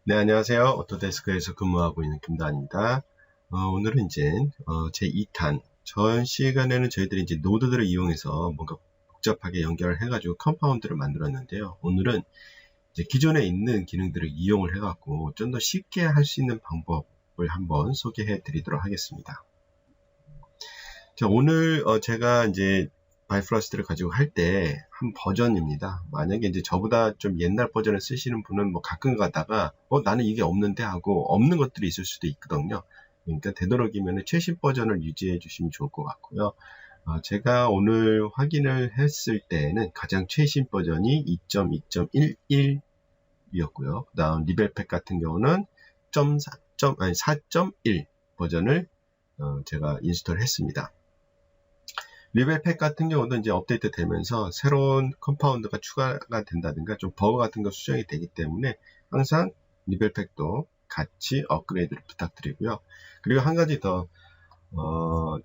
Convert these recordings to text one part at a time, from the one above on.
네, 안녕하세요. 오토데스크에서 근무하고 있는 김다한입니다. 오늘은 이제 제 2탄 전 시간에는 저희들이 이제 노드들을 이용해서 뭔가 복잡하게 연결을 해가지고 컴파운드를 만들었는데요. 오늘은 이제 기존에 있는 기능들을 이용을 해갖고 좀 더 쉽게 할 수 있는 방법을 한번 소개해 드리도록 하겠습니다. 자, 오늘 제가 이제 바이프러스트를 가지고 할 때 한 버전입니다. 만약에 이제 저보다 좀 옛날 버전을 쓰시는 분은 뭐 가끔 가다가 나는 이게 없는데 하고 없는 것들이 있을 수도 있거든요. 그러니까 되도록이면 최신 버전을 유지해 주시면 좋을 것 같고요. 제가 오늘 확인을 했을 때는 가장 최신 버전이 2.2.11이었고요. 그 다음 리벨팩 같은 경우는 4.1 버전을 제가 인스톨 했습니다. 리벨팩 같은 경우도 이제 업데이트 되면서 새로운 컴파운드가 추가가 된다든가 좀 버그 같은 거 수정이 되기 때문에 항상 리벨팩도 같이 업그레이드를 부탁드리고요. 그리고 한 가지 더,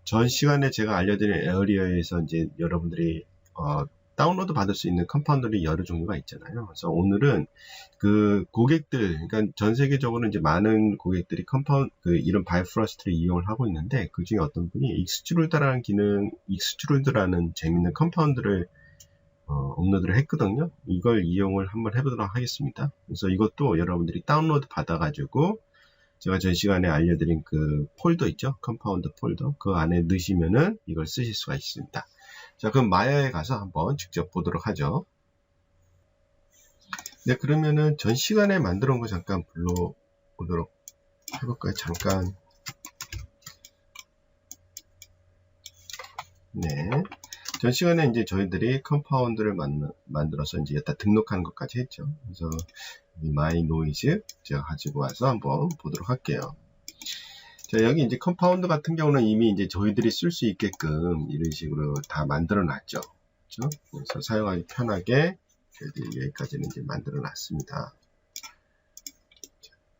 전 시간에 제가 알려드린 에어리어에서 이제 여러분들이, 다운로드 받을 수 있는 컴파운드들이 여러 종류가 있잖아요. 그래서 오늘은 그 고객들, 그러니까 전 세계적으로 이제 많은 고객들이 이런 바이프러스트를 이용을 하고 있는데, 그 중에 어떤 분이 익스트루드라는 기능, 익스트루드라는 재밌는 컴파운드를 업로드를 했거든요. 이걸 이용을 한번 해보도록 하겠습니다. 그래서 이것도 여러분들이 다운로드 받아가지고, 제가 전 시간에 알려드린 그 폴더 있죠? 컴파운드 폴더. 그 안에 넣으시면은 이걸 쓰실 수가 있습니다. 자, 그럼 마야에 가서 한번 직접 보도록 하죠. 네, 그러면은 전 시간에 만들어 온 거 잠깐 불러보도록 해볼까요? 잠깐. 네. 전 시간에 이제 저희들이 컴파운드를 만들어서 이제 여기다 등록하는 것까지 했죠. 그래서 이 마이 노이즈 제가 가지고 와서 한번 보도록 할게요. 자, 여기 이제 컴파운드 같은 경우는 이미 이제 저희들이 쓸 수 있게끔 이런 식으로 다 만들어 놨죠. 그렇죠? 그래서 사용하기 편하게 저희들이 여기까지는 이제 만들어 놨습니다.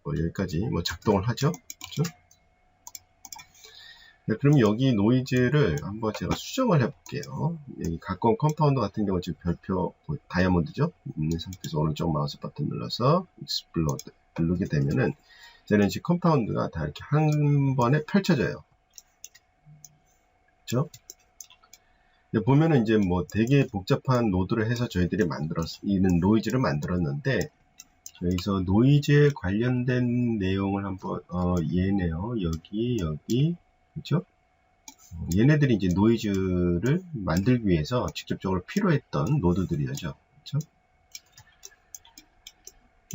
여기까지 작동을 하죠. 그렇죠? 네, 그럼 여기 노이즈를 한번 제가 수정을 해볼게요. 여기 갖고 온 컴파운드 같은 경우 지금 별표 다이아몬드죠? 있는 상태에서 오른쪽 마우스 버튼 눌러서 익스플로드 누르게 되면은 이제는 지금 컴파운드가 다 이렇게 한 번에 펼쳐져요. 그렇죠? 보면은 이제 되게 복잡한 노드를 해서 저희들이 이는 노이즈를 만들었는데 여기서 노이즈에 관련된 내용을 한번 얘네요. 여기 그렇죠? 얘네들이 이제 노이즈를 만들기 위해서 직접적으로 필요했던 노드들이죠. 그렇죠?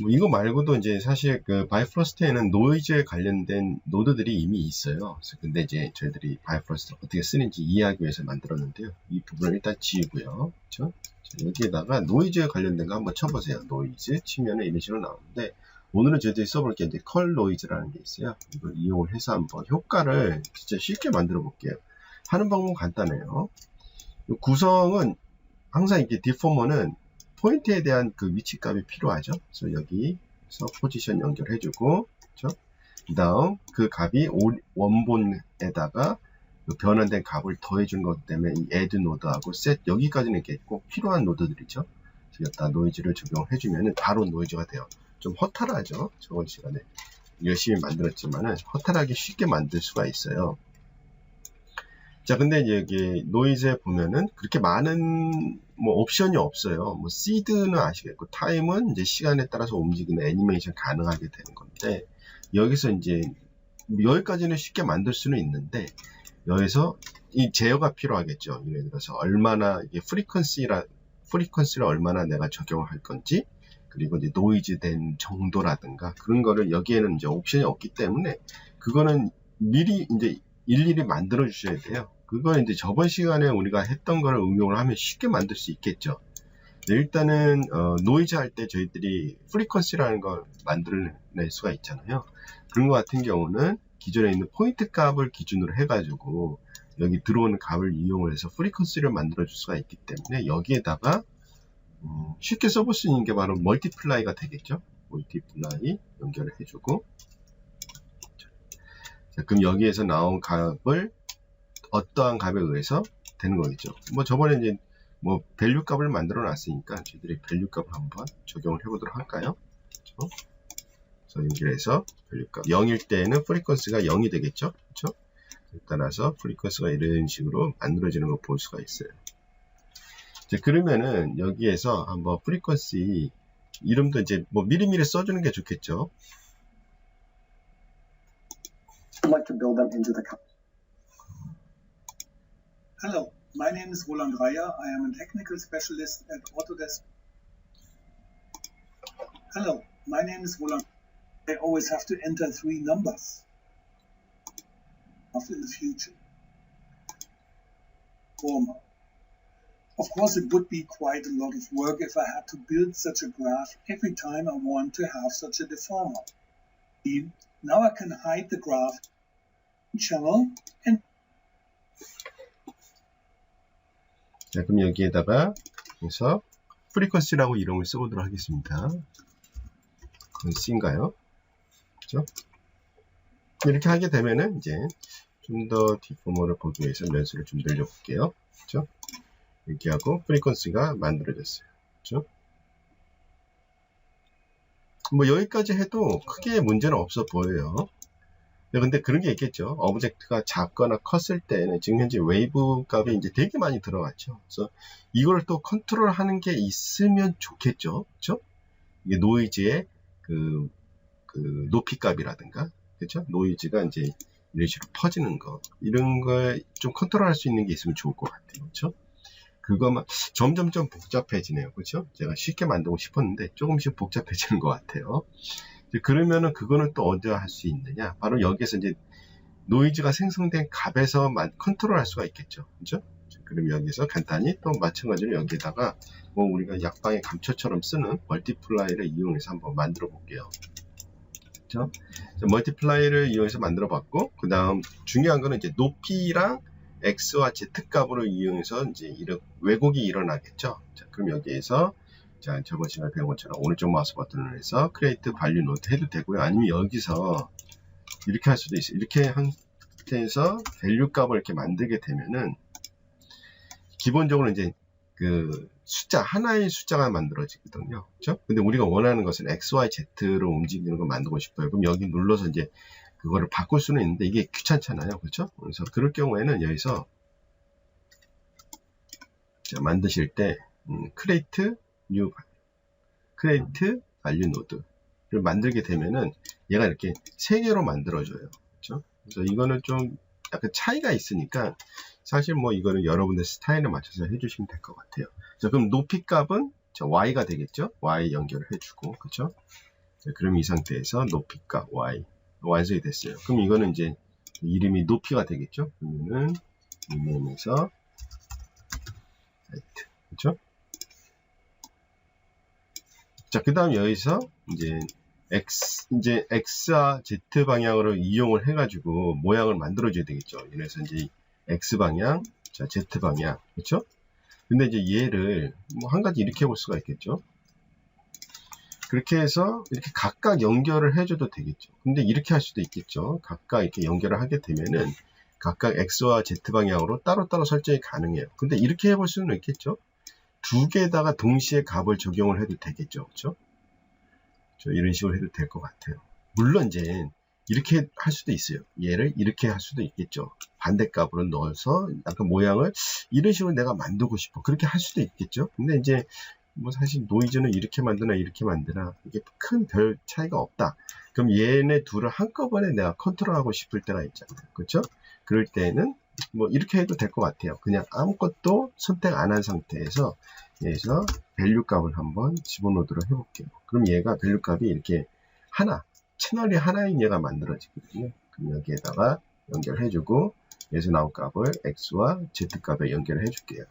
이거 말고도 이제 사실 그 바이프러스트에는 노이즈에 관련된 노드들이 이미 있어요. 근데 이제 저희들이 바이프러스트를 어떻게 쓰는지 이해하기 위해서 만들었는데요. 이 부분을 일단 지우고요. 그렇죠? 자, 여기에다가 노이즈에 관련된 거 한번 쳐보세요. 노이즈 치면은 이런 식으로 나오는데 오늘은 저희들이 써볼 게 이제 컬 노이즈라는 게 있어요. 이걸 이용을 해서 한번 효과를 진짜 쉽게 만들어 볼게요. 하는 방법은 간단해요. 구성은 항상 이렇게 디포머는 포인트에 대한 그 위치값이 필요하죠. 그래서 여기서 포지션 연결해주고, 그렇죠? 그 다음 그 값이 원본에다가 그 변환된 값을 더해준 것 때문에 이 add 노드하고 set 여기까지는 이렇게 꼭 필요한 노드들이죠. 여기다 노이즈를 적용해주면 바로 노이즈가 돼요. 좀 허탈하죠. 저번 시간에 열심히 만들었지만은 허탈하게 쉽게 만들 수가 있어요. 자, 근데 이제 여기 노이즈에 보면은 그렇게 많은 옵션이 없어요. 시드는 아시겠고 타임은 이제 시간에 따라서 움직이는 애니메이션 가능하게 되는 건데 여기서 이제 여기까지는 쉽게 만들 수는 있는데 여기서 이 제어가 필요하겠죠. 예를 들어서 얼마나 이게 프리퀀시를 얼마나 내가 적용을 할 건지 그리고 이제 노이즈 된 정도라든가 그런 거를 여기에는 이제 옵션이 없기 때문에 그거는 미리 이제 일일이 만들어 주셔야 돼요. 그건 이제 저번 시간에 우리가 했던 거를 응용을 하면 쉽게 만들 수 있겠죠. 네, 일단은 노이즈 할 때 저희들이 프리퀀시라는 걸 만들어낼 수가 있잖아요. 그런 것 같은 경우는 기존에 있는 포인트 값을 기준으로 해가지고 여기 들어오는 값을 이용을 해서 프리퀀시를 만들어 줄 수가 있기 때문에 여기에다가 쉽게 써볼 수 있는 게 바로 멀티플라이가 되겠죠. 멀티플라이 연결을 해주고 자, 그럼 여기에서 나온 값을 어떠한 값에 의해서 되는 거겠죠. 저번에 이제 밸류 값을 만들어 놨으니까 저희들이 밸류 값을 한번 적용을 해보도록 할까요? 그렇죠? 그래서 연결해서 밸류값 0일 때는 프리퀀시가 0이 되겠죠. 그렇죠? 따라서 프리퀀시가 이런 식으로 만들어지는 걸 볼 수가 있어요. 이제 그러면은 여기에서 한번 프리퀀시 이름도 이제 뭐 미리미리 써주는 게 좋겠죠. I'd like to build them into the Hello, my name is Roland Reyer. I am a technical specialist at Autodesk. Hello, my name is Roland. I always have to enter 3 numbers. In the future. Former. Of course, it would be quite a lot of work if I had to build such a graph every time I want to have such a deformer. Now I can hide the graph channel and 자, 그럼 여기에다가 그래서 프리퀀시라고 이름을 써보도록 하겠습니다. C인가요? 그렇죠? 이렇게 하게 되면은 이제 좀 더 디포머를 보기 위해서 면수를 좀 늘려볼게요. 그렇죠? 이렇게 하고 프리퀀시가 만들어졌어요. 그렇죠? 뭐 여기까지 해도 크게 문제는 없어 보여요. 근데 그런 게 있겠죠. 오브젝트가 작거나 컸을 때는 지금 현재 웨이브 값이 이제 되게 많이 들어갔죠. 그래서 이걸 또 컨트롤하는 게 있으면 좋겠죠. 그렇죠? 이게 노이즈의 그 높이 값이라든가, 그렇죠? 노이즈가 이제 이런 식으로 퍼지는 거, 이런 걸 좀 컨트롤할 수 있는 게 있으면 좋을 것 같아요. 그렇죠? 그거만 점점점 복잡해지네요. 그렇죠? 제가 쉽게 만들고 싶었는데 조금씩 복잡해지는 것 같아요. 그러면은 그거는 또 어디에 할 수 있느냐? 바로 여기에서 이제 노이즈가 생성된 값에서 컨트롤할 수가 있겠죠. 그렇죠? 그럼 여기서 간단히 또 마찬가지로 여기에다가 뭐 우리가 약방의 감초처럼 쓰는 멀티플라이를 이용해서 한번 만들어 볼게요. 그렇죠? 멀티플라이를 이용해서 만들어 봤고, 그 다음 중요한 거는 이제 높이랑 X와 Z 값으로 이용해서 이제 왜곡이 일어나겠죠. 자, 그럼 여기에서 자, 저번 시간에 배운 것처럼 오른쪽 마우스 버튼을 해서 Create Value Node 해도 되고요. 아니면 여기서 이렇게 할 수도 있어요. 이렇게 한 상태에서 밸류 값을 이렇게 만들게 되면은 기본적으로 이제 그 숫자 하나의 숫자가 만들어지거든요. 그렇죠? 근데 우리가 원하는 것은 X, Y, Z로 움직이는 걸 만들고 싶어요. 그럼 여기 눌러서 이제 그거를 바꿀 수는 있는데 이게 귀찮잖아요. 그렇죠? 그래서 그럴 경우에는 여기서 자, 만드실 때 Create Value Node를 만들게 되면은 얘가 이렇게 3개로 만들어져요. 그렇죠? 그래서 이거는 좀 약간 차이가 있으니까 사실 뭐 이거는 여러분들 스타일에 맞춰서 해주시면 될 것 같아요. 자, 그럼 높이 값은 Y가 되겠죠? Y 연결을 해주고, 그렇죠? 자, 그럼 이 상태에서 높이 값 Y 완성이 됐어요. 그럼 이거는 이제 이름이 높이가 되겠죠? 그러면은 이메일에서 height, 그렇죠? 자, 그 다음 여기서 이제 X와 Z 방향으로 이용을 해가지고 모양을 만들어줘야 되겠죠. 이래서 이제 X 방향, 자, Z 방향, 그렇죠? 근데 이제 얘를 뭐 한 가지 이렇게 볼 수가 있겠죠. 그렇게 해서 이렇게 각각 연결을 해줘도 되겠죠. 근데 이렇게 할 수도 있겠죠. 각각 이렇게 연결을 하게 되면은 각각 X와 Z 방향으로 따로따로 설정이 가능해요. 근데 이렇게 해볼 수는 있겠죠. 두 개에다가 동시에 값을 적용을 해도 되겠죠. 그렇죠? 이런 식으로 해도 될 것 같아요. 물론 이제 이렇게 할 수도 있어요. 얘를 이렇게 할 수도 있겠죠. 반대값으로 넣어서 약간 모양을 이런 식으로 내가 만들고 싶어. 그렇게 할 수도 있겠죠. 근데 이제 뭐 사실 노이즈는 이렇게 만드나 이렇게 만드나 이게 큰 별 차이가 없다. 그럼 얘네 둘을 한꺼번에 내가 컨트롤하고 싶을 때가 있잖아요. 그렇죠? 그럴 때는 뭐 이렇게 해도 될 것 같아요. 그냥 아무것도 선택 안 한 상태에서 여기서 밸류 값을 한번 집어넣도록 해볼게요. 그럼 얘가 밸류 값이 이렇게 채널이 하나인 얘가 만들어지거든요. 그럼 여기에다가 연결해주고 여기서 나온 값을 X와 Z 값에 연결해 줄게요.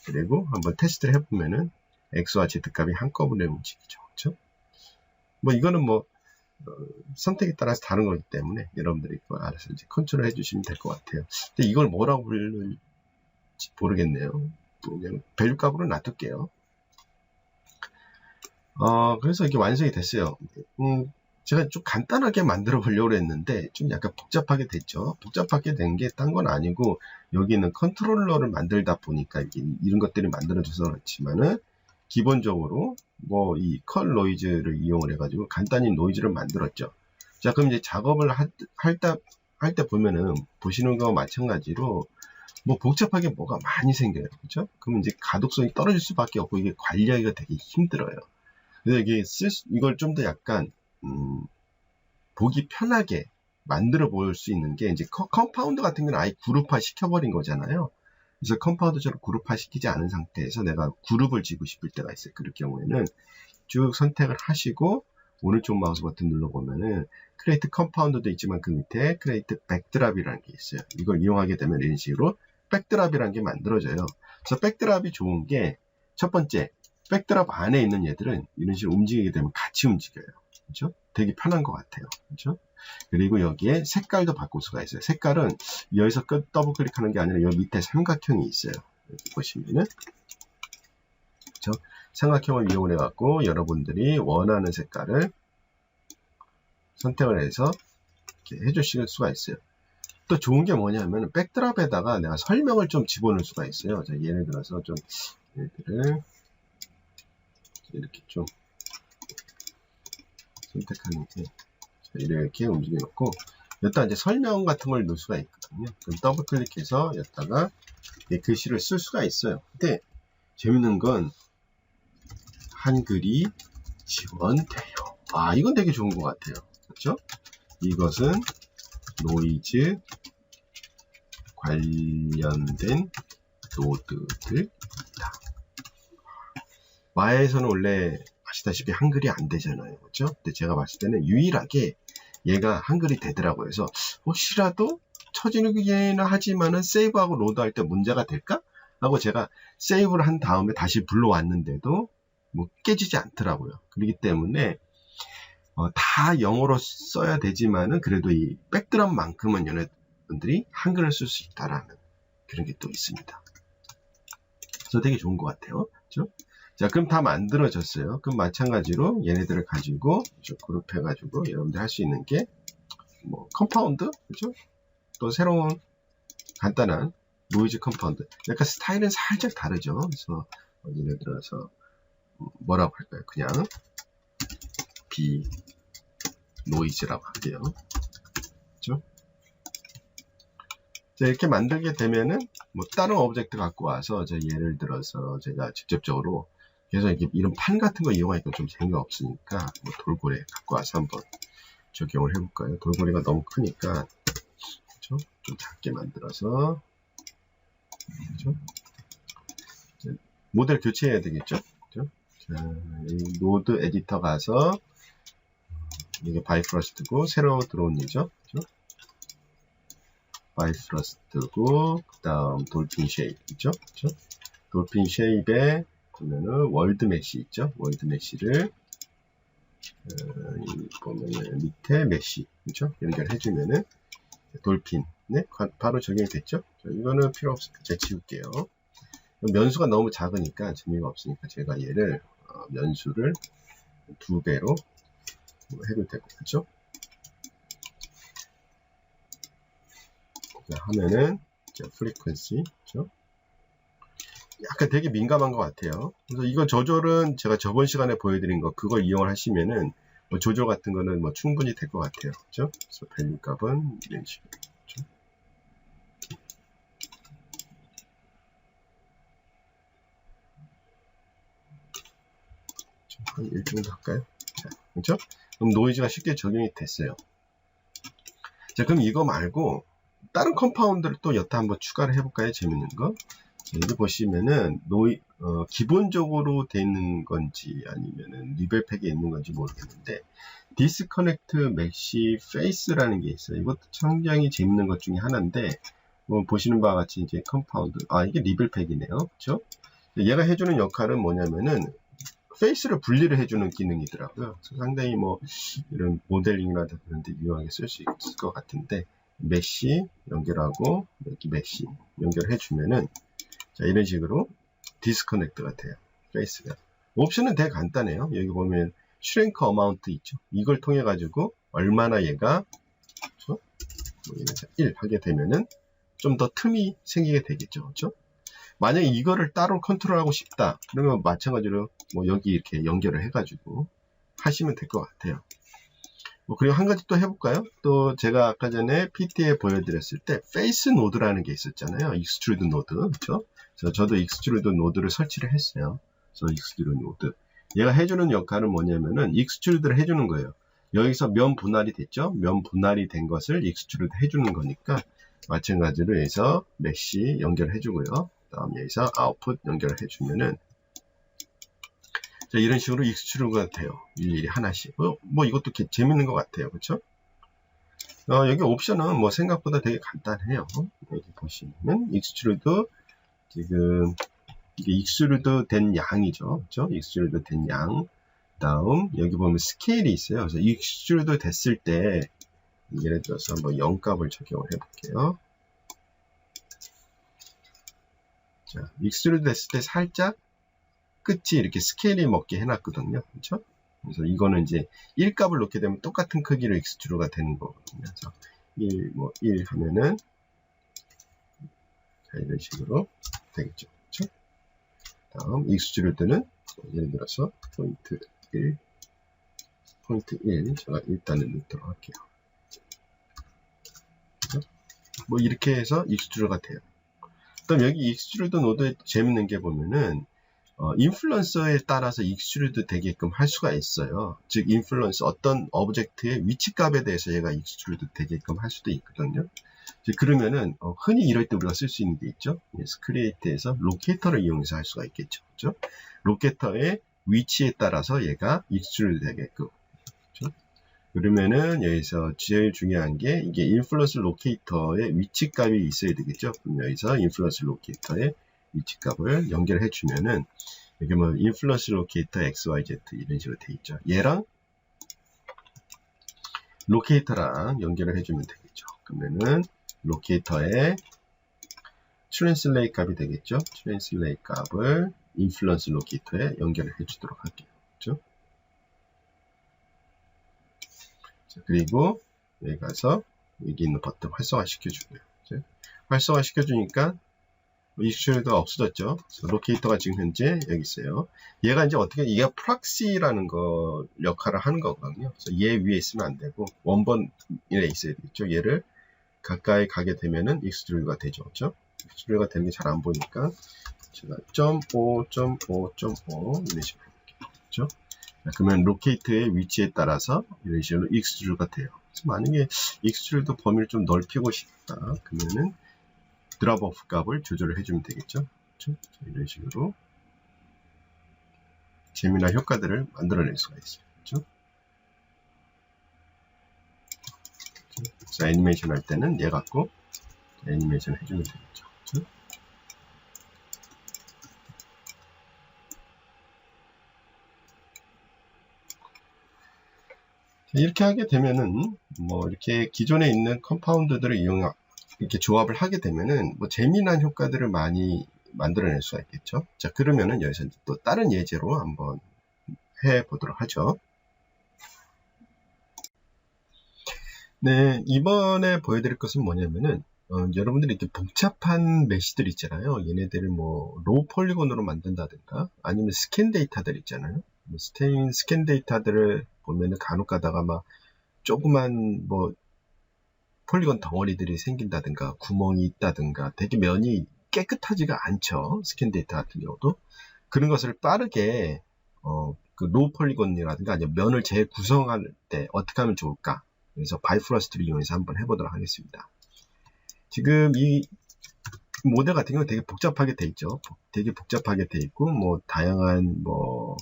그리고 한번 테스트를 해보면은 X와 Z 값이 한꺼번에 움직이죠. 그렇죠? 뭐 이거는 뭐 선택에 따라서 다른 거기 때문에 여러분들이 그걸 알아서 이제 컨트롤 해주시면 될 것 같아요. 근데 이걸 뭐라고 부를지 모르겠네요. 그냥 밸류 값으로 놔둘게요. 그래서 이게 완성이 됐어요. 제가 좀 간단하게 만들어 보려고 했는데 좀 약간 복잡하게 됐죠. 복잡하게 된 게 딴 건 아니고 여기는 컨트롤러를 만들다 보니까 이런 것들이 만들어져서 그렇지만은 기본적으로 뭐 이 컷 노이즈를 이용을 해가지고 간단히 노이즈를 만들었죠. 자, 그럼 이제 작업을 할 때 보면은 보시는 거와 마찬가지로 뭐 복잡하게 뭐가 많이 생겨요. 그렇죠? 그럼 이제 가독성이 떨어질 수밖에 없고 이게 관리하기가 되게 힘들어요. 그래서 이게 이걸 좀 더 약간 보기 편하게 만들어 볼 수 있는 게 이제 컴파운드 같은 건 아예 그룹화 시켜버린 거잖아요. 그래서 컴파운드처럼 그룹화 시키지 않은 상태에서 내가 그룹을 지고 싶을 때가 있어요. 그럴 경우에는 쭉 선택을 하시고 오른쪽 마우스 버튼 눌러보면은 크레이트 컴파운드도 있지만 그 밑에 크레이트 백드랍이라는 게 있어요. 이걸 이용하게 되면 이런 식으로 백드랍이라는 게 만들어져요. 그래서 백드랍이 좋은 게 첫 번째, 백드랍 안에 있는 얘들은 이런 식으로 움직이게 되면 같이 움직여요. 그렇죠? 되게 편한 것 같아요. 그렇죠? 그리고 여기에 색깔도 바꿀 수가 있어요. 색깔은 여기서 더블 클릭하는 게 아니라 여기 밑에 삼각형이 있어요. 여기 보시면은 그렇죠? 삼각형을 이용해 갖고 여러분들이 원하는 색깔을 선택을 해서 이렇게 해주실 수가 있어요. 또 좋은 게 뭐냐면 백드랍에다가 내가 설명을 좀 집어넣을 수가 있어요. 자, 예를 들어서 좀 얘들을 이렇게 좀 선택하는 게 이렇게 움직여 놓고 여기다 이제 설명 같은 걸 넣을 수가 있거든요. 그럼 더블 클릭해서 여기다가 글씨를 쓸 수가 있어요. 근데 재밌는 건 한글이 지원돼요. 아, 이건 되게 좋은 것 같아요. 그렇죠? 이것은 노이즈 관련된 노드들이다. 마야에서는 원래 아시다시피 한글이 안 되잖아요. 그렇죠? 근데 제가 봤을 때는 유일하게 얘가 한글이 되더라고요. 그래서 혹시라도 처지기는 하지만은 세이브하고 로드할 때 문제가 될까? 하고 제가 세이브를 한 다음에 다시 불러왔는데도 뭐 깨지지 않더라고요. 그렇기 때문에 다 영어로 써야 되지만은 그래도 이 백드랍만큼은 여러분들이 한글을 쓸 수 있다라는 그런 게 또 있습니다. 그래서 되게 좋은 것 같아요. 그렇죠? 자, 그럼 다 만들어졌어요. 그럼 마찬가지로 얘네들을 가지고 그룹해가지고 여러분들 할 수 있는 게 뭐 컴파운드, 그렇죠? 또 새로운 간단한 노이즈 컴파운드. 약간 스타일은 살짝 다르죠. 그래서 예를 들어서 뭐라고 할까요? 그냥 비 노이즈라고 할게요. 그렇죠? 자, 이렇게 만들게 되면은 뭐 다른 오브젝트 갖고 와서 예를 들어서 제가 직접적으로 그래서 이렇게 이런 판 같은 거 이용하니까 좀 재미가 없으니까 뭐 돌고래 갖고 와서 한번 적용을 해볼까요? 돌고래가 너무 크니까 그렇죠? 좀 작게 만들어서 그렇죠? 모델 교체해야 되겠죠? 그렇죠? 자, 이 노드 에디터 가서 이게 바이프러스트고 새로 들어온 일이죠. 그렇죠? 바이프러스트고 그 다음 돌핀 쉐입이죠. 그렇죠? 돌핀 쉐입에 보면은 월드 메시 있죠. 월드 메시를 보면은 밑에 메시 그렇죠? 연결해주면은 돌핀 네 바로 적용이 됐죠. 자, 이거는 필요 없으니까 제가 지울게요. 면수가 너무 작으니까 재미가 없으니까 제가 얘를 면수를 2배로 해도 되고 그렇죠? 자, 하면은 프리퀀시 그렇죠? 약간 되게 민감한 것 같아요. 그래서 이거 조절은 제가 저번 시간에 보여드린 거 그걸 이용을 하시면은 뭐 조절 같은 거는 뭐 충분히 될 것 같아요. 그렇죠? 그래서 밸류 값은 이런 식으로. 그렇죠? 한 1 정도 할까요? 자, 그렇죠? 그럼 노이즈가 쉽게 적용이 됐어요. 자, 그럼 이거 말고 다른 컴파운드를 또 여타 한번 추가를 해볼까요? 재밌는 거. 자, 여기 보시면은 기본적으로 돼 있는 건지 아니면은 리벨 팩에 있는 건지 모르겠는데 디스커넥트 맥시 페이스라는 게 있어요. 이것도 굉장히 재밌는 것 중에 하나인데 보시는 바와 같이 이제 컴파운드 이게 리벨 팩이네요. 그렇죠? 얘가 해주는 역할은 뭐냐면은 페이스를 분리를 해주는 기능이더라고요. 상당히 뭐 이런 모델링이나 그런 데 유용하게 쓸 수 있을 것 같은데 메시 연결하고 여기 메시 연결해 주면은 자, 이런 식으로 디스커넥트가 돼요. 페이스가. 옵션은 되게 간단해요. 여기 보면 슈랭크 어마운트 있죠. 이걸 통해 가지고 얼마나 얘가 그렇죠? 뭐 1 하게 되면은 좀 더 틈이 생기게 되겠죠. 그렇죠? 만약에 이거를 따로 컨트롤하고 싶다. 그러면 마찬가지로 뭐 여기 이렇게 연결을 해가지고 하시면 될 것 같아요. 그리고 한 가지 또 해볼까요? 또 제가 아까 전에 PT에 보여드렸을 때 페이스 노드라는 게 있었잖아요. 익스트루드 노드, 그렇죠? 그래서 저도 익스트루드 노드를 설치를 했어요. 그래서 익스트루드 노드. 얘가 해주는 역할은 뭐냐면은 익스트루드를 해주는 거예요. 여기서 면 분할이 됐죠? 면 분할이 된 것을 익스트루드 해주는 거니까 마찬가지로 해서 메쉬 연결해주고요. 다음 여기서 아웃풋 연결을 해주면은 자, 이런 식으로 익스트루드가 돼요. 일일이 하나씩. 뭐 이것도 재밌는 것 같아요. 그렇죠? 여기 옵션은 뭐 생각보다 되게 간단해요. 여기 보시면 익스트루드 지금 이게 익스트루드 된 양이죠. 그렇죠? 익스트루드 된 양. 다음 여기 보면 스케일이 있어요. 그래서 익스트루드 됐을 때 예를 들어서 한번 0값을 적용을 해볼게요. 자, 익스트루드 됐을 때 살짝 끝이 이렇게 스케일이 먹게 해놨거든요. 그렇죠? 그래서 이거는 이제 1값을 놓게 되면 똑같은 크기로 익스트루드가 되는 거거든요. 그래서 1 하면은 자, 이런 식으로 되겠죠. 그렇죠? 다음 익스트루드는 예를 들어서 포인트 1 제가 일단은 넣도록 할게요. 그렇죠? 뭐 이렇게 해서 익스트루드가 돼요. 그다음 여기 익스트루드 노드에 재밌는 게 보면은 인플루언서에 따라서 익스트루드 되게끔 할 수가 있어요. 즉 인플루언서 어떤 오브젝트의 위치값에 대해서 얘가 익스트루드 되게끔 할 수도 있거든요. 그러면은 흔히 이럴 때 우리가 쓸 수 있는 게 있죠. 스크리에이트에서 로케이터를 이용해서 할 수가 있겠죠. 그렇죠? 로케이터의 위치에 따라서 얘가 익스트루드 되게끔. 그렇죠? 그러면은 여기서 제일 중요한 게 이게 인플루언스 로케이터의 위치값이 있어야 되겠죠. 그럼 여기서 인플루언스 로케이터의 위치값을 연결해 주면은 여기 뭐 인플루언스 로케이터 XYZ 이런 식으로 돼 있죠. 얘랑 로케이터랑 연결을 해주면 되겠죠. 그러면은 로케이터의 트랜슬레이트 값이 되겠죠. 트랜슬레이트 값을 인플루언스 로케이터에 연결을 해주도록 할게요. 그렇죠? 자, 그리고 여기 가서 여기 있는 버튼 활성화 시켜주고요. 그렇죠? 활성화 시켜주니까 익스트루드가 없어졌죠. 로케이터가 지금 현재 여기 있어요. 얘가 이제 어떻게 얘가 프락시라는 거 역할을 하는 거거든요. 그래서 얘 위에 있으면 안 되고 원본에 있어야 되겠죠. 얘를 가까이 가게 되면은 익스트루드가 되죠. 그렇죠? 익스트루드가 되는 게 잘 안 보니까 제가 0.5 이런 식으로 해볼게요. 그렇죠? 그러면 로케이트의 위치에 따라서 이런 식으로 익스트루드가 돼요. 그래서 만약에 익스트루드 범위를 좀 넓히고 싶다. 그러면은 드랍오프 값을 조절을 해주면 되겠죠. 그렇죠? 이런 식으로 재미난 효과들을 만들어낼 수가 있어요. 그렇죠? 그래서 애니메이션 할 때는 얘 갖고 애니메이션 해주면 되겠죠. 그렇죠? 이렇게 하게 되면은 뭐 이렇게 기존에 있는 컴파운드들을 이렇게 조합을 하게 되면은 뭐 재미난 효과들을 많이 만들어낼 수가 있겠죠. 자, 그러면은 여기서 또 다른 예제로 한번 해 보도록 하죠. 네, 이번에 보여드릴 것은 뭐냐면은 여러분들이 이렇게 복잡한 메시들 있잖아요. 얘네들을 뭐 로우 폴리곤으로 만든다든가 아니면 스캔 데이터들 있잖아요. 스캔 데이터들을 보면은 간혹 가다가 막 조그만 뭐 폴리곤 덩어리들이 생긴다든가 구멍이 있다든가 되게 면이 깨끗하지가 않죠. 스캔 데이터 같은 경우도 그런 것을 빠르게 그 로우 폴리곤이라든가 아니면 면을 재구성할 때 어떻게 하면 좋을까? 그래서 바이프러스트를 이용해서 한번 해보도록 하겠습니다. 지금 이 모델 같은 경우 되게 복잡하게 돼 있죠. 되게 복잡하게 돼 있고 뭐 다양한 뭐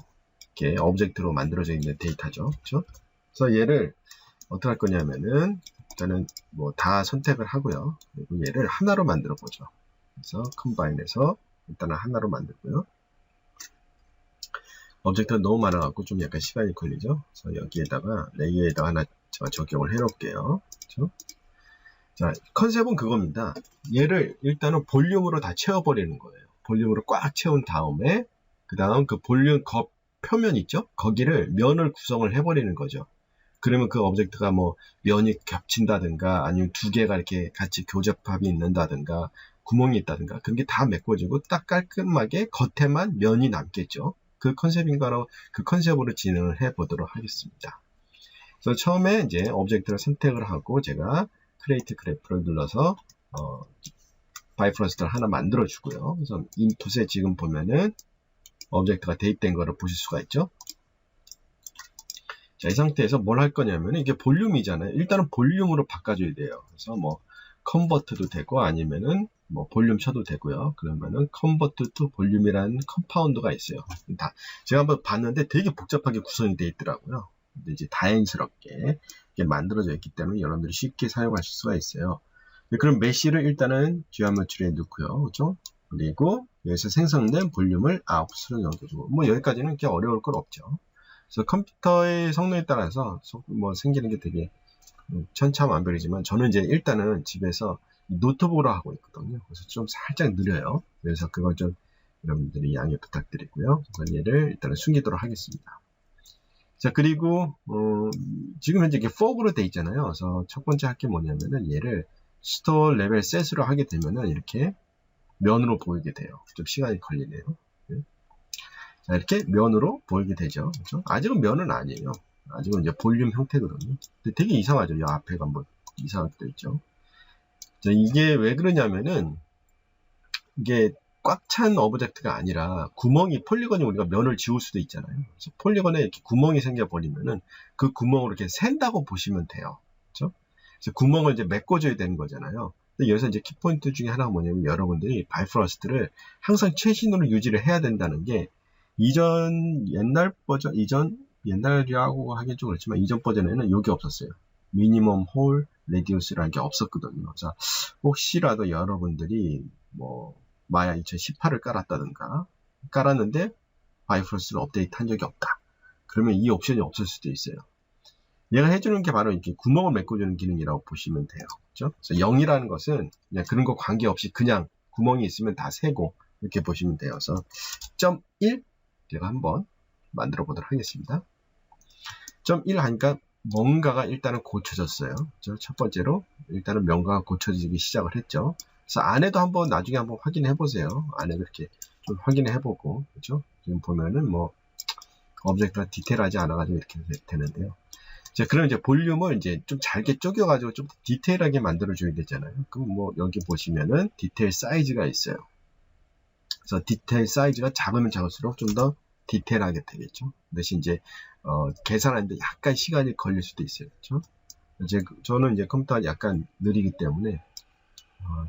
이렇게 오브젝트로 만들어져 있는 데이터죠. 그렇죠? 그래서 얘를 어떻게 할 거냐면은 일단은 뭐 다 선택을 하고요. 그리고 얘를 하나로 만들어 보죠. 그래서 컴바인해서 일단은 하나로 만들고요. 오브젝트가 너무 많아갖고 좀 약간 시간이 걸리죠. 그래서 여기에다가 레이어에다가 하나 제가 적용을 해놓을게요. 그렇죠? 자, 컨셉은 그겁니다. 얘를 일단은 볼륨으로 다 채워버리는 거예요. 볼륨으로 꽉 채운 다음에 그 다음 그 볼륨 표면 있죠? 거기를 면을 구성을 해버리는 거죠. 그러면 그 오브젝트가 뭐 면이 겹친다든가 아니면 두 개가 이렇게 같이 교접합이 있는다든가 구멍이 있다든가 그런 게 다 메꿔지고 딱 깔끔하게 겉에만 면이 남겠죠. 그 컨셉으로 진행을 해 보도록 하겠습니다. 그래서 처음에 이제 오브젝트를 선택을 하고 제가 크리에이트 그래프를 눌러서 바이프러스트를 하나 만들어 주고요. 그래서 인풋에 지금 보면은 오브젝트가 대입된 거를 보실 수가 있죠. 자, 이 상태에서 뭘 할 거냐면 이게 볼륨이잖아요. 일단은 볼륨으로 바꿔줘야 돼요. 그래서 뭐 컨버트도 되고 아니면은 뭐 볼륨 쳐도 되고요. 그러면은 컨버트 투 볼륨이라는 컴파운드가 있어요. 제가 한번 봤는데 되게 복잡하게 구성이 되어 있더라고요. 근데 이제 다행스럽게 이게 만들어져 있기 때문에 여러분들이 쉽게 사용하실 수가 있어요. 그럼 메쉬를 일단은 지오메트리에 넣고요. 그렇죠? 그리고 여기서 생성된 볼륨을 아웃풋으로 넘겨주고 뭐 여기까지는 그렇게 어려울 건 없죠. 그래서 컴퓨터의 성능에 따라서 뭐 생기는 게 되게 천차만별이지만 저는 이제 일단은 집에서 노트북으로 하고 있거든요. 그래서 좀 살짝 느려요. 그래서 그걸 좀 여러분들이 양해 부탁드리고요. 그래서 얘를 일단은 숨기도록 하겠습니다. 자, 그리고 지금 현재 이게 for로 돼 있잖아요. 그래서 첫 번째 할 게 뭐냐면은 얘를 스토어 레벨 셋으로 하게 되면은 이렇게 면으로 보이게 돼요. 좀 시간이 걸리네요. 자, 이렇게 면으로 보이게 되죠. 그렇죠? 아직은 면은 아니에요. 아직은 이제 볼륨 형태거든요. 근데 되게 이상하죠. 이 앞에가 한번 이상하게 되어 있죠. 자, 이게 왜 그러냐면은 이게 꽉 찬 오브젝트가 아니라 폴리건이 우리가 면을 지울 수도 있잖아요. 그래서 폴리건에 이렇게 구멍이 생겨버리면은 그 구멍으로 이렇게 샌다고 보시면 돼요. 그렇죠? 그래서 구멍을 이제 메꿔줘야 되는 거잖아요. 근데 여기서 이제 키포인트 중에 하나가 뭐냐면 여러분들이 바이프러스트를 항상 최신으로 유지를 해야 된다는 게 옛날 버전, 옛날이라고 하긴 좀 그렇지만 이전 버전에는 이게 없었어요. 미니멈 홀 레디우스라는 게 없었거든요. 그래서 혹시라도 여러분들이 뭐 마야 2018을 깔았는데 바이프러스트를 업데이트 한 적이 없다. 그러면 이 옵션이 없을 수도 있어요. 얘가 해주는 게 바로 이렇게 구멍을 메꿔주는 기능이라고 보시면 돼요. 그렇죠? 그래서 0이라는 것은 그냥 그런 거 관계없이 그냥 구멍이 있으면 다 세고 이렇게 보시면 돼요. 그래서 0.1 제가 한번 만들어 보도록 하겠습니다. 0.1 하니까 뭔가가 일단은 고쳐졌어요. 첫 번째로 일단은 뭔가가 고쳐지기 시작을 했죠. 그래서 안에도 한번 나중에 한번 확인해 보세요. 안에도 이렇게 좀 확인해 보고 그렇죠? 지금 보면은 뭐 오브젝트가 디테일하지 않아가지고 이렇게 되는데요. 자, 그럼 이제 볼륨을 이제 좀 잘게 쪼개가지고 좀 디테일하게 만들어줘야 되잖아요. 그럼 뭐 여기 보시면은 디테일 사이즈가 있어요. 그래서 디테일 사이즈가 작으면 작을수록 좀 더 디테일하게 되겠죠. 대신 이제 계산하는데 약간 시간이 걸릴 수도 있어요. 그렇죠? 저는 이제 컴퓨터가 약간 느리기 때문에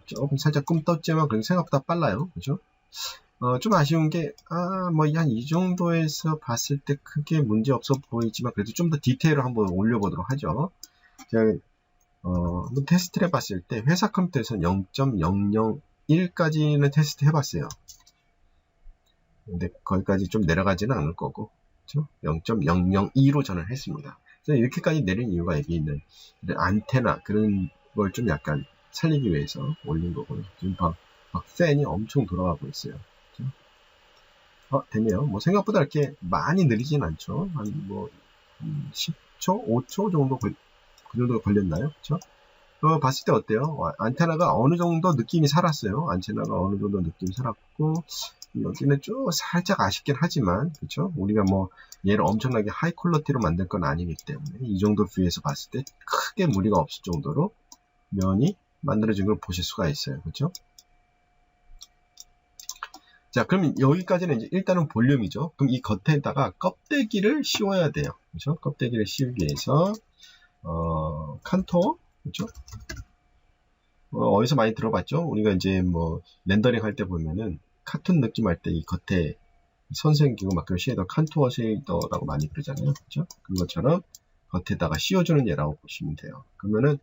조금 살짝 꿈떴지만 그래도 생각보다 빨라요. 그렇죠? 좀 아쉬운 게 뭐 한 이 정도에서 봤을 때 크게 문제 없어 보이지만 그래도 좀 더 디테일을 한번 올려보도록 하죠. 제가 한번 테스트를 해봤을 때 회사 컴퓨터에서는 0.001까지는 테스트 해봤어요. 근데 거기까지 좀 내려가지는 않을 거고, 그렇죠? 0.002로 저는 했습니다. 그래서 이렇게까지 내린 이유가 여기 있는 안테나 그런 걸 좀 약간 살리기 위해서 올린 거고요. 지금 막 팬이 엄청 돌아가고 있어요. 그렇죠? 되네요. 뭐 생각보다 이렇게 많이 느리진 않죠. 한 뭐 10초, 5초 정도 그 정도 걸렸나요? 그렇죠? 봤을 때 어때요? 안테나가 어느 정도 느낌이 살았어요. 안테나가 어느 정도 느낌이 살았고 여기는 좀 살짝 아쉽긴 하지만 그렇죠? 우리가 뭐 얘를 엄청나게 하이 퀄리티로 만들 건 아니기 때문에 이 정도 뷰에서 봤을 때 크게 무리가 없을 정도로 면이 만들어진 걸 보실 수가 있어요. 그렇죠? 자, 그럼 여기까지는 이제 일단은 볼륨이죠. 그럼 이 겉에다가 껍데기를 씌워야 돼요. 그렇죠? 껍데기를 씌우기 위해서 컨투어 그렇죠? 어디서 많이 들어봤죠? 우리가 이제 뭐 렌더링 할 때 보면은 카툰 느낌 할 때 이 겉에 선 생기고 막 그런 쉐이더 컨투어 쉐이더라고 많이 그러잖아요. 그렇죠? 그것처럼 겉에다가 씌워주는 예라고 보시면 돼요. 그러면은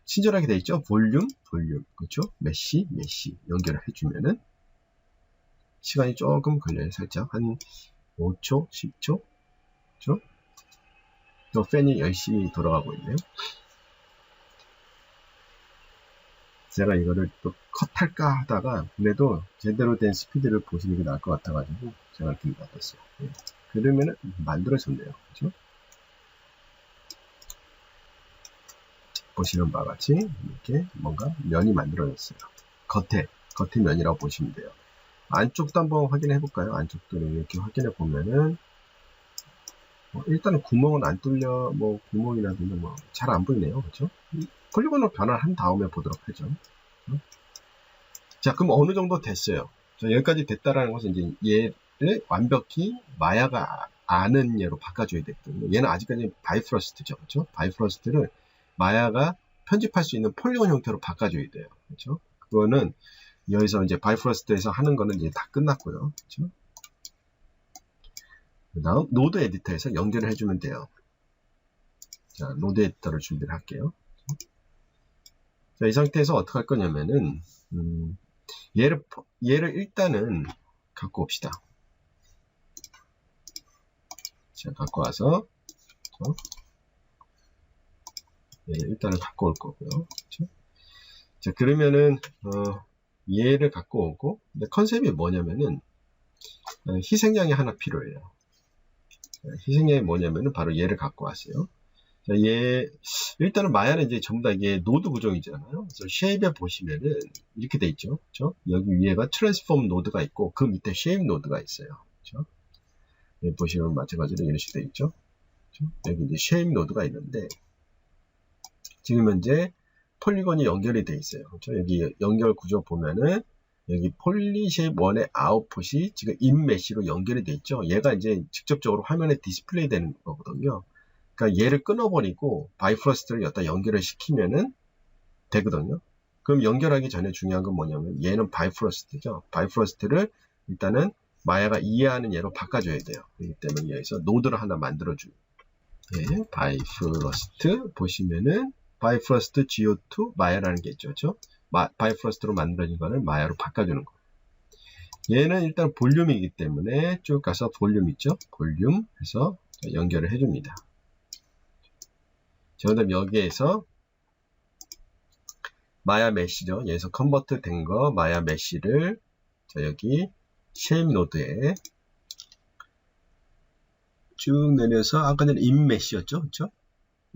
친절하게 돼 있죠? 볼륨, 그렇죠? 메쉬 연결을 해주면은 시간이 조금 걸려요. 살짝 한 5초, 10초, 그렇죠? 또 팬이 열심히 돌아가고 있네요. 제가 이거를 또 컷할까 하다가 그래도 제대로 된 스피드를 보시는 게 나을 것 같아가지고 제가 이렇게 놔뒀어요. 그러면은 만들어졌네요. 그렇죠? 보시는 바와 같이 이렇게 뭔가 면이 만들어졌어요. 겉에 겉의 면이라고 보시면 돼요. 안쪽도 한번 확인해 볼까요? 안쪽도 이렇게 확인해 보면은 일단은 구멍은 안 뚫려, 뭐 구멍이라든지 뭐 잘 안 보이네요, 그렇죠? 폴리곤으로 변화를 한 다음에 보도록 하죠. 자, 그럼 어느 정도 됐어요. 자, 여기까지 됐다라는 것은 이제 얘를 완벽히 마야가 아는 얘로 바꿔줘야 되거든요. 얘는 아직까지 바이프러스트죠, 그렇죠? 바이프러스트를 마야가 편집할 수 있는 폴리곤 형태로 바꿔줘야 돼요, 그렇죠? 그거는 여기서 이제 바이프러스트에서 하는 거는 이제 다 끝났고요, 그렇죠? 그 다음 노드 에디터에서 연결을 해주면 돼요. 자, 노드 에디터를 준비를 할게요. 자, 이 상태에서 어떻게 할 거냐면은 얘를 일단은 갖고 옵시다. 자, 갖고 와서 얘를 일단은 갖고 올 거고요. 그렇죠? 자, 그러면은 얘를 갖고 오고, 근데 컨셉이 뭐냐면은 희생양이 하나 필요해요. 희생양이 뭐냐면은 바로 얘를 갖고 왔어요. 자, 얘 일단은 마야는 이제 전부 다 이게 노드 구조이잖아요. 그래서 쉐입에 보시면은 이렇게 돼 있죠. 그렇죠? 여기 위에가 트랜스폼 노드가 있고 그 밑에 쉐입 노드가 있어요. 그렇죠? 여기 보시면 마찬가지로 이런 식으로 돼 있죠. 그렇죠? 여기 이제 쉐입 노드가 있는데 지금 현재 폴리곤이 연결이 돼 있어요. 그렇죠? 여기 연결 구조 보면은 여기 폴리쉐입 1의 아웃풋이 지금 인메시로 연결이 돼 있죠. 얘가 이제 직접적으로 화면에 디스플레이 되는 거거든요. 그러니까 얘를 끊어버리고 바이프러스트를 여기다 연결을 시키면은 되거든요. 그럼 연결하기 전에 중요한 건 뭐냐면 얘는 바이프러스트죠. 바이프러스트를 일단은 마야가 이해하는 얘로 바꿔줘야 돼요. 그렇기 때문에 여기서 노드를 하나 만들어줘요. 네, 바이프러스트 보시면은 바이프러스트 GO2 마야라는 게 있죠. 그렇죠? 바이프러스트로 만들어진 거를 마야로 바꿔주는 거. 얘는 일단 볼륨이기 때문에 쭉 가서 볼륨 있죠? 볼륨 해서 연결을 해줍니다. 그 다음 여기에서 마야 메시죠. 여기서 컨버트 된 거 마야 메시를 여기 쉐입 노드에 쭉 내려서 아까 전에 인메시였죠. 그렇죠?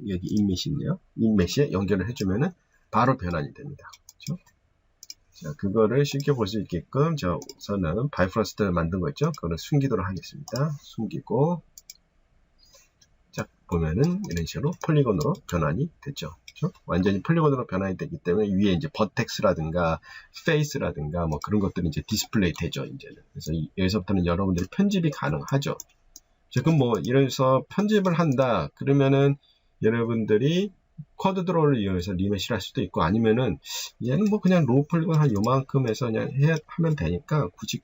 여기 인메시 있네요. 인메시에 연결을 해주면은 바로 변환이 됩니다. 그렇죠? 자, 그거를 쉽게 볼 수 있게끔 저 우선은 바이프러스트 만든 거 있죠? 그거를 숨기도록 하겠습니다. 숨기고 딱 보면은 이런 식으로 폴리곤으로 변환이 됐죠. 그렇죠? 완전히 폴리곤으로 변환이 되기 때문에 위에 이제 버텍스라든가 페이스라든가 뭐 그런 것들이 이제 디스플레이 되죠. 이제는. 그래서 여기서부터는 여러분들이 편집이 가능하죠. 지금 뭐 이래서 편집을 한다 그러면은 여러분들이 쿼드 드로우를 이용해서 리메시를 할 수도 있고 아니면은 얘는 뭐 그냥 로우 폴리곤 한 요만큼 해서 그냥 하면 되니까 굳이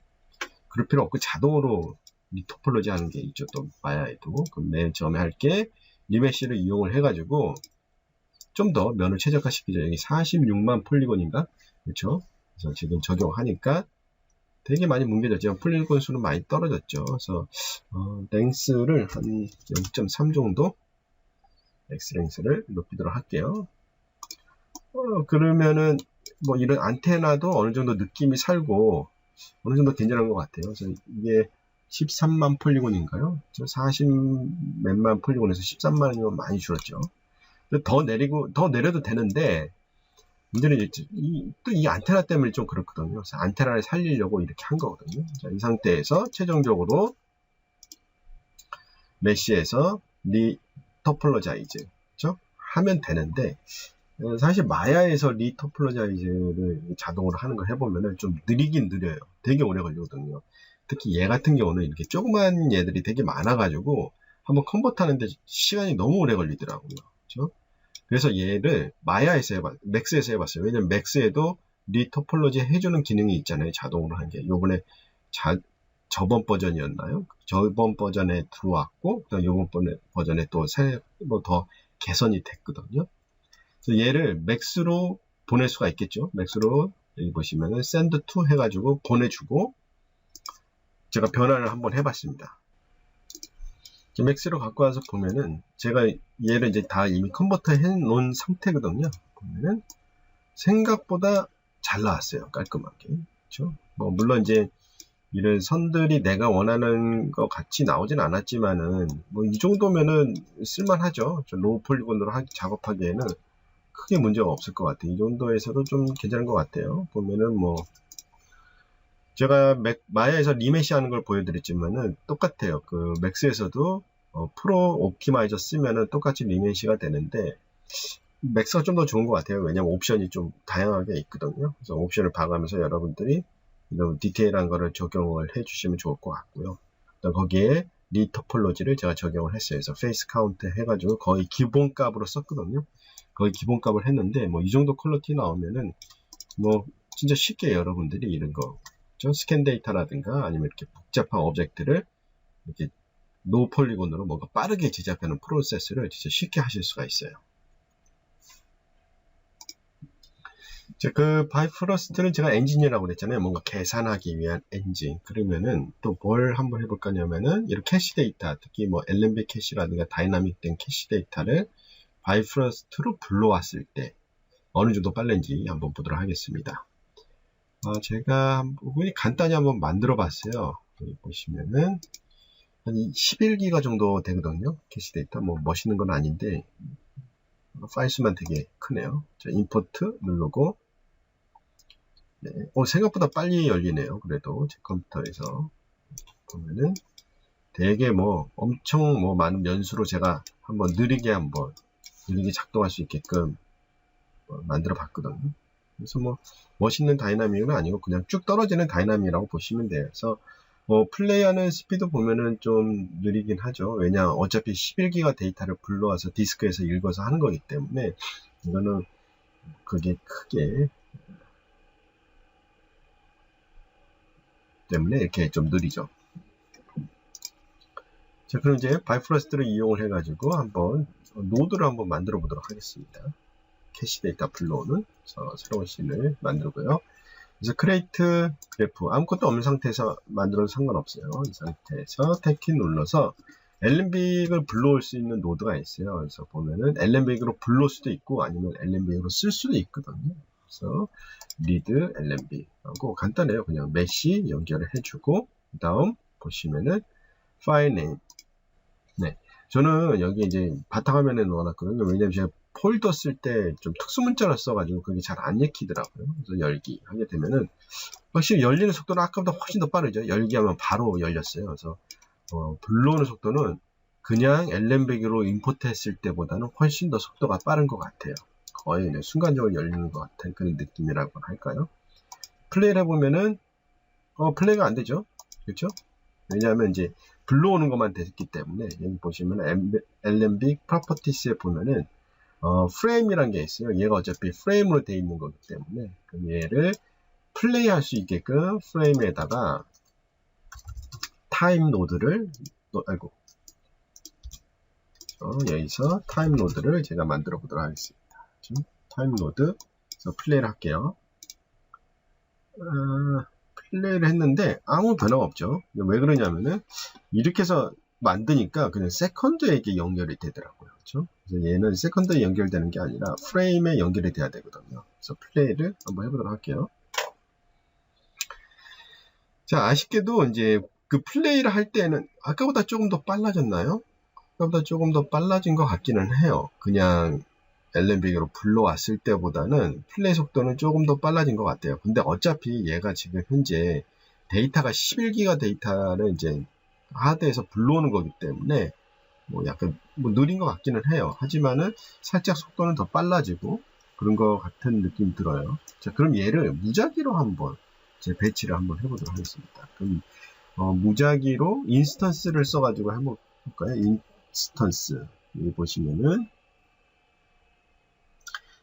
그럴 필요 없고 자동으로 리토폴로지 하는 게 있죠. 또 마야에도. 그럼 맨 처음에 할 게 리메시를 이용을 해가지고 좀 더 면을 최적화시키죠. 여기 46만 폴리곤인가? 그렇죠? 그래서 지금 적용하니까 되게 많이 뭉개졌지만 폴리곤 수는 많이 떨어졌죠. 그래서 랭스를 한 0.3 정도 엑스랭스를 높이도록 할게요. 그러면은 뭐 이런 안테나도 어느 정도 느낌이 살고 어느 정도 괜찮은 것 같아요. 그래서 이게 13만 폴리곤인가요? 40 몇만 폴리곤에서 13만이면 많이 줄었죠. 더 내려도 되는데 문제는 또 이 안테나 때문에 좀 그렇거든요. 그래서 안테나를 살리려고 이렇게 한 거거든요. 자, 이 상태에서 최종적으로 메시에서 리토폴로자이즈 그렇죠? 하면 되는데 사실 마야에서 리토폴로자이즈를 자동으로 하는 걸 해보면은 좀 느리긴 느려요. 되게 오래 걸리거든요. 특히 얘 같은 경우는 이렇게 조그만 얘들이 되게 많아가지고 한번 컨버트 하는데 시간이 너무 오래 걸리더라고요. 그렇죠? 그래서 얘를 마야에서 맥스에서 해봤어요. 왜냐면 맥스에도 리토폴로지 해주는 기능이 있잖아요. 자동으로 한 게. 요번에 저번 버전이었나요? 저번 버전에 들어왔고, 그다음 요번 버전에 또 뭐 더 개선이 됐거든요. 그래서 얘를 맥스로 보낼 수가 있겠죠. 맥스로 여기 보시면은 send to 해가지고 보내주고 제가 변환을 한번 해봤습니다. 맥스로 갖고 와서 보면은 제가 얘를 이제 다 이미 컨버터 해 놓은 상태거든요. 보면은 생각보다 잘 나왔어요. 깔끔하게. 그렇죠? 뭐 물론 이제 이런 선들이 내가 원하는 것 같이 나오진 않았지만은 뭐 이 정도면은 쓸만하죠. 로우 폴리곤으로 작업하기에는 크게 문제가 없을 것 같아요. 이 정도에서도 좀 괜찮은 것 같아요. 보면은 뭐 제가 마야에서 리메시 하는 걸 보여드렸지만은 똑같아요. 그 맥스에서도 프로 옵티마이저 쓰면은 똑같이 리메시가 되는데 맥스가 좀 더 좋은 것 같아요. 왜냐면 옵션이 좀 다양하게 있거든요. 그래서 옵션을 봐가면서 여러분들이 이런 디테일한 거를 적용을 해주시면 좋을 것 같고요. 거기에 리토폴로지를 제가 적용을 했어요. 그래서 페이스 카운트 해가지고 거의 기본값으로 썼거든요. 거의 기본값을 했는데 뭐 이 정도 퀄리티 나오면은 뭐 진짜 쉽게 여러분들이 이런 거 스캔 데이터라든가 아니면 이렇게 복잡한 오브젝트를 이렇게 노 폴리곤으로 뭔가 빠르게 제작하는 프로세스를 진짜 쉽게 하실 수가 있어요. 그 바이프러스트는 제가 엔진이라고 그랬잖아요. 뭔가 계산하기 위한 엔진. 그러면은 또 뭘 한번 해볼까 하면은 이런 캐시 데이터, 특히 뭐 LNB 캐시라든가 다이나믹 된 캐시 데이터를 바이프러스트로 불러왔을 때 어느 정도 빠른지 한번 보도록 하겠습니다. 제가 간단히 한번 만들어 봤어요. 여기 보시면은 한 11기가 정도 되거든요. 캐시 데이터. 뭐 멋있는 건 아닌데 파일 수만 되게 크네요. 자, 임포트 누르고 네. 생각보다 빨리 열리네요. 그래도 제 컴퓨터에서 보면은 되게 뭐 엄청 뭐 많은 연수로 제가 한번 느리게 작동할 수 있게끔 만들어 봤거든요. 그래서 뭐 멋있는 다이나믹은 아니고 그냥 쭉 떨어지는 다이나믹이라고 보시면 돼요. 그래서 플레이하는 스피드 보면은 좀 느리긴 하죠. 왜냐 어차피 11기가 데이터를 불러와서 디스크에서 읽어서 하는 거기 때문에 이거는 그게 크게 때문에 이렇게 좀 느리죠. 자, 그럼 이제 바이프러스트를 이용을 해가지고 한번 노드를 한번 만들어 보도록 하겠습니다. 캐시 데이터 불러오는 새로운 씬을 만들고요. 그래서 크레이트 그래프 아무것도 없는 상태에서 만들어도 상관없어요. 이 상태에서 탭키 눌러서 LNB를 불러올 수 있는 노드가 있어요. 그래서 보면은 LNB로 불러올 수도 있고 아니면 LNB로 쓸 수도 있거든요. 그래서 리드 LNB 하고 간단해요. 그냥 메시 연결을 해주고 그 다음 보시면은 파일 네임. 네, 저는 여기 이제 바탕화면에 넣어놨거든요. 왜냐면 제가 폴더 쓸 때 좀 특수문자를 써가지고 그게 잘 안 읽히더라고요. 그래서 열기 하게 되면은 확실히 열리는 속도는 아까보다 훨씬 더 빠르죠. 열기 하면 바로 열렸어요. 그래서 불러오는 속도는 그냥 LNB로 임포트 했을 때보다는 훨씬 더 속도가 빠른 것 같아요. 거의 순간적으로 열리는 것 같은 그런 느낌이라고 할까요? 플레이를 해보면은 플레이가 안 되죠. 그렇죠? 왜냐하면 이제 불러오는 것만 됐기 때문에 여기 보시면 LNB 프로퍼티스에 보면은 프레임이라는 게 있어요. 얘가 어차피 프레임으로 되어 있는 거기 때문에 그럼 얘를 플레이할 수 있게끔 프레임에다가 타임 노드를 여기서 타임 노드를 제가 만들어 보도록 하겠습니다. 타임 노드 그래서 플레이를 할게요. 플레이를 했는데 아무 변화가 없죠. 왜 그러냐면은 이렇게 해서 만드니까 그냥 세컨드에게 연결이 되더라고요. 그렇죠? 그래서 얘는 세컨드에 연결되는 게 아니라 프레임에 연결이 돼야 되거든요. 그래서 플레이를 한번 해보도록 할게요. 자, 아쉽게도 이제 그 플레이를 할 때는 아까보다 조금 더 빨라졌나요? 아까보다 조금 더 빨라진 것 같기는 해요. 그냥 LNB로 불러왔을 때보다는 플레이 속도는 조금 더 빨라진 것 같아요. 근데 어차피 얘가 지금 현재 데이터가 11기가 데이터를 이제 하드에서 불러오는 거기 때문에 뭐 약간 뭐 느린 것 같기는 해요. 하지만은 살짝 속도는 더 빨라지고 그런 것 같은 느낌이 들어요. 자, 그럼 얘를 무작위로 한번 제 배치를 한번 해보도록 하겠습니다. 그럼 무작위로 인스턴스를 써가지고 한번 해볼까요? 인스턴스 여기 보시면은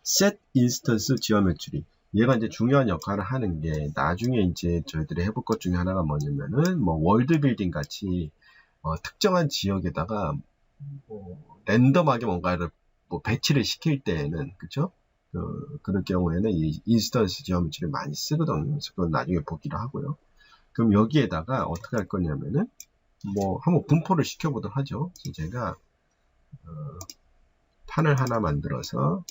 set instance geometry 얘가 이제 중요한 역할을 하는 게 나중에 이제 저희들이 해볼 것 중에 하나가 뭐냐면은 뭐 월드 빌딩 같이 특정한 지역에다가 랜덤하게 뭔가를 배치를 시킬 때에는 그쵸? 그럴 경우에는 이 인스턴스 지오메트리를 많이 쓰거든요. 그래서 그건 나중에 보기로 하고요. 그럼 여기에다가 어떻게 할 거냐면은 뭐 한번 분포를 시켜보도록 하죠. 그래서 제가 판을 하나 만들어서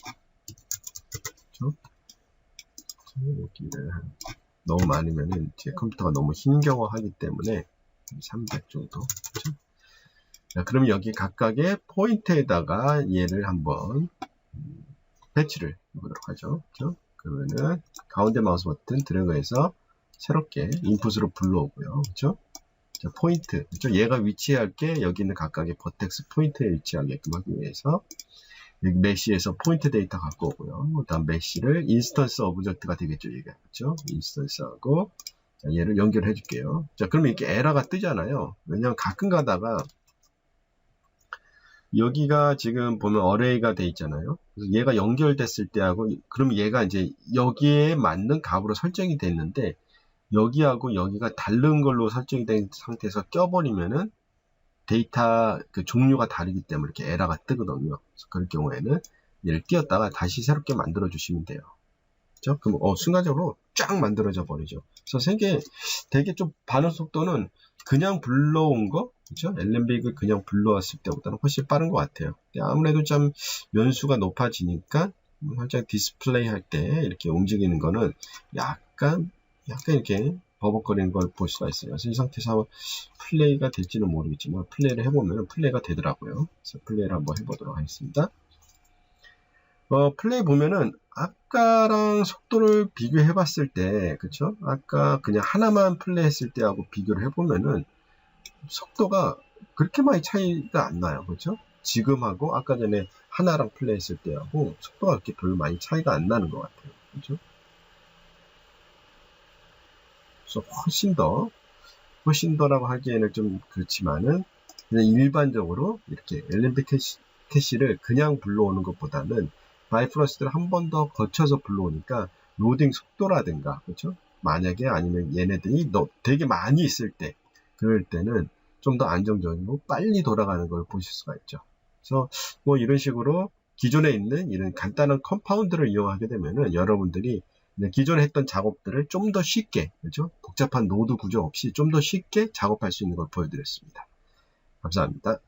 여기를 너무 많으면은 제 컴퓨터가 너무 힘겨워하기 때문에 300 정도. 그렇죠? 자, 그럼 여기 각각의 포인트에다가 얘를 한번 배치를 해보도록 하죠. 그렇죠? 그러면은 가운데 마우스 버튼 드래그해서 새롭게 인풋으로 불러오고요. 그렇죠? 자, 포인트. 그렇죠? 얘가 위치할 게 여기 있는 각각의 버텍스 포인트에 위치하게끔 하기 위해서 여기 메시에서 포인트 데이터 갖고 오고요. 그 다음 메시를 인스턴스 오브젝트가 되겠죠. 얘가. 그렇죠? 인스턴스하고 자, 얘를 연결해 줄게요. 자, 그러면 이렇게 에러가 뜨잖아요. 왜냐면 가끔 가다가 여기가 지금 보면 어레이가 돼 있잖아요. 그래서 얘가 연결됐을 때하고 그럼 얘가 이제 여기에 맞는 값으로 설정이 됐는데 여기하고 여기가 다른 걸로 설정이 된 상태에서 껴버리면은 데이터 그 종류가 다르기 때문에 이렇게 에러가 뜨거든요. 그래서 그럴 경우에는 얘를 띄웠다가 다시 새롭게 만들어 주시면 돼요. 그렇죠? 그럼 순간적으로 쫙 만들어져 버리죠. 그래서 되게 좀 반응 속도는 그냥 불러온 거, 그렇죠? LMB를 그냥 불러왔을 때보다는 훨씬 빠른 것 같아요. 아무래도 좀 연수가 높아지니까 살짝 디스플레이 할 때 이렇게 움직이는 거는 약간 이렇게 버벅거리는 걸 볼 수가 있어요. 그래서 이 상태에서 플레이가 될지는 모르겠지만 플레이를 해보면 플레이가 되더라고요. 그래서 플레이를 한번 해보도록 하겠습니다. 플레이 보면은 아까랑 속도를 비교해 봤을 때, 그쵸? 아까 그냥 하나만 플레이 했을 때하고 비교를 해보면은 속도가 그렇게 많이 차이가 안 나요. 그쵸? 지금하고 아까 전에 하나랑 플레이 했을 때하고 속도가 그렇게 별로 많이 차이가 안 나는 것 같아요. 그쵸? 그래서 훨씬 더라고 하기에는 좀 그렇지만은 그냥 일반적으로 이렇게 LMB 캐시를 그냥 불러오는 것보다는 바이프러스트를 한 번 더 거쳐서 불러오니까 로딩 속도라든가 그렇죠? 만약에 아니면 얘네들이 되게 많이 있을 때 그럴 때는 좀 더 안정적이고 빨리 돌아가는 걸 보실 수가 있죠. 그래서 뭐 이런 식으로 기존에 있는 이런 간단한 컴파운드를 이용하게 되면은 여러분들이 기존에 했던 작업들을 좀 더 쉽게, 그렇죠? 복잡한 노드 구조 없이 좀 더 쉽게 작업할 수 있는 걸 보여드렸습니다. 감사합니다.